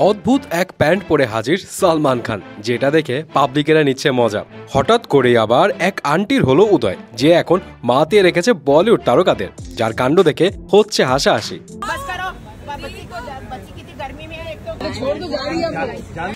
অদ্ভুত এক প্যান্ট পরে হাজির সালমান খান, যেটা দেখে পাবলিকেরা নিচ্ছে মজা। হঠাৎ করে আবার এক আন্টির হলো উদয়, যে এখন মাতিয়ে রেখেছে বলিউড তারকাদের, যার কাণ্ড দেখে হচ্ছে হাসাহাসি।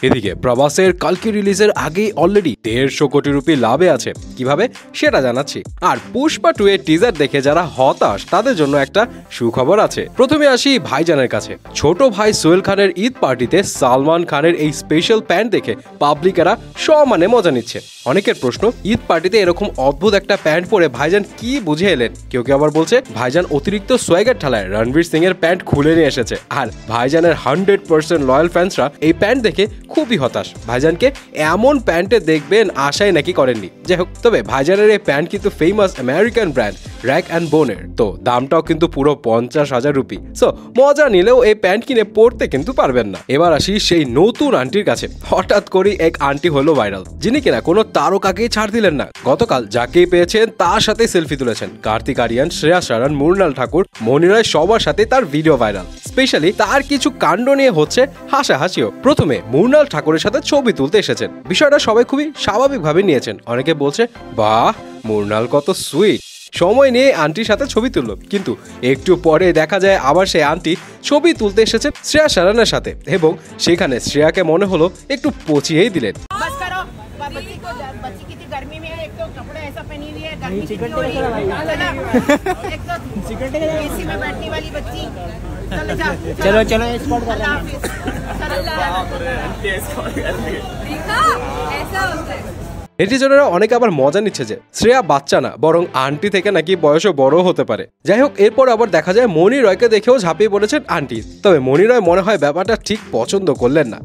এদিকে প্রভাসের কালকি রিলিজের আগেই অলরেডি 150 কোটি রুপি লাভে আছে, কিভাবে সেটা জানাচ্ছি। আর পুষ্পা 2 এর টিজার দেখে যারা হতাশ তাদের জন্য একটা সুখবর আছে। প্রথমে আসি ভাইজানের কাছে। ছোট ভাই সোহেল খানের ঈদ পার্টিতে সালমান খানের এই স্পেশাল প্যান্ট দেখে পাবলিকেরা সমানে মজা নিচ্ছে। অনেকের প্রশ্ন, ঈদ পার্টিতে এরকম অদ্ভুত একটা প্যান্ট পরে ভাইজান কি বুঝে এলেন? কেউ কেউ আবার বলছে ভাইজান অতিরিক্ত সোয়াগের ঠালায় রণবীর সিং এর প্যান্ট খুলে নিয়ে এসেছে। আর ভাইজানের 100% লয়াল ফ্যান্সরা এই প্যান্ট দেখে খুবই হতাশ। ভাইজানকে এমন প্যান্টে দেখবেন আশাই নাকি করেননি। যাই হোক, তবে ভাইজানের এই প্যান্ট কিন্তু famous American brand rack and বোনের, তো দামটাও কিন্তু পুরো 50,000 রুপি। সো মজা নিলেও এই প্যান্ট কিনে পড়তে কিন্তু পারবেন না। এবার আসি সেই নতুন আন্টির কাছে। হঠাৎ করে এক আন্টি হলো ভাইরাল, যিনি কিনা কোনো তারকাকেই ছাড় দিলেন না। গতকাল যাকেই পেয়েছেন তার সাথে সেলফি তুলেছেন। কার্তিক আরিয়ান, শ্রেয়া শারন, মৃণাল ঠাকুর, মনি রায় সবার সাথে তার ভিডিও ভাইরাল। স্পেশালি তার কিছু কাণ্ড নিয়ে হচ্ছে হাসাহাসিও। প্রথমে মৃণাল ঠাকুরের সাথে ছবি তুলতে এসেছেন। বিষয়টা সবাই খুবই স্বাভাবিকভাবে নিয়েছেন। অনেকে বলছে, বাহ মৃণাল কত সুইট, সময় নিয়ে আন্টির সাথে ছবি তুললো। কিন্তু একটু পরে দেখা যায় আবার সেই আন্টি ছবি তুলতে এসেছে শ্রেয়া শারনের সাথে, এবং সেখানে শ্রেয়াকে মনে হলো একটু পচিয়েই দিলেন। নেটিজনেরা অনেকে আবার মজা নিচ্ছে যে শ্রেয়া বাচ্চা না, বরং আন্টি থেকে নাকি বয়সও বড় হতে পারে। যাই হোক, এরপর আবার দেখা যায় মনি রয়কে দেখেও ঝাঁপিয়ে পড়েছেন আন্টি। তবে মনি রয় মনে হয় ব্যাপারটা ঠিক পছন্দ করলেন না।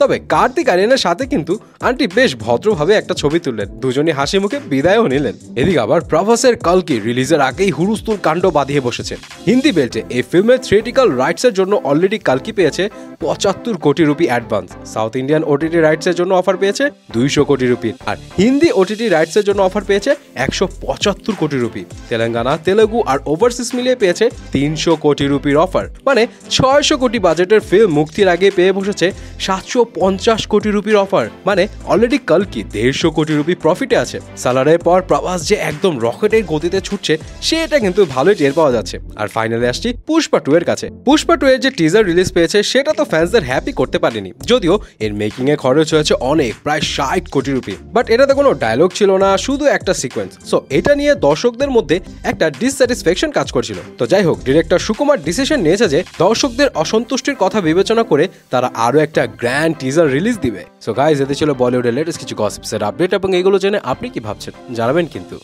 তবে কার্তিক আরিয়ানের সাথে কিন্তু আন্টি বেশ ভদ্রভাবে একটা ছবি তুললেন, দুজনই হাসি মুখে বিদায়ও নিলেন। এদিকে আবার প্রভাসের কালকি রিলিজের আগেই হুলস্থুল কাণ্ড বাঁধিয়ে বসেছে। হিন্দি বেল্টে এই ফিল্মের থিয়েট্রিক্যাল রাইটস এর জন্য অলরেডি কালকি পেয়েছে 75 কোটি rupee advance. South Indian OTT rights এর জন্য অফার পেয়েছে 200 কোটি রুপি, আর হিন্দি ওটিটি রাইটস এর জন্য অফার পেয়েছে 175 কোটি রুপি। তেলেঙ্গানা, তেলেগু আর ওভারসিজ মিলিয়ে পেয়েছে 300 কোটি রুপির অফার। মানে 600 কোটি বাজেটের ফিল্ম মুক্তির আগে পেয়ে বসেছে 750 কোটি রুপির অফার। মানে অলরেডি কালকি 150 কোটি রুপি প্রফিটে আছে। সালারের পর প্রভাস যে একদম রকেটের গতিতে ছুটছে সেটা কিন্তু ভালোই টের পাওয়া যাচ্ছে। আর ফাইনালে আসছি পুষ্পা 2 এর কাছে। পুষ্পা 2 এর যে টিজার রিলিজ পেয়েছে সেটা তো ফ্যান্সদের হ্যাপি করতে পারেনি, যদিও এর মেকিং এ খরচ হয়েছে অনেক, প্রায় 60 কোটি রুপি। বাট এটাতে কোনো ডায়লগ ছিল না, শুধু একটা সিকোয়েন্স। সো এটা নিয়ে দর্শকদের মধ্যে একটা ডিসস্যাটিসফ্যাকশন কাজ করছিল। তো যাই হোক, ডিরেক্টর সুকুমার ডিসিশন নিয়েছে যে দর্শকদের অসন্তুষ্টির কথা বিবেচনা করে তারা আরো একটা গ্র্যান্ড টিজার রিলিজ দিবে। সো গাইস, এতে ছিল বলিউডের লেটেস্ট কিছু গসিপসের আপডেট, এবং এগুলো জেনে আপনি কি ভাবছেন জানাবেন কিন্তু।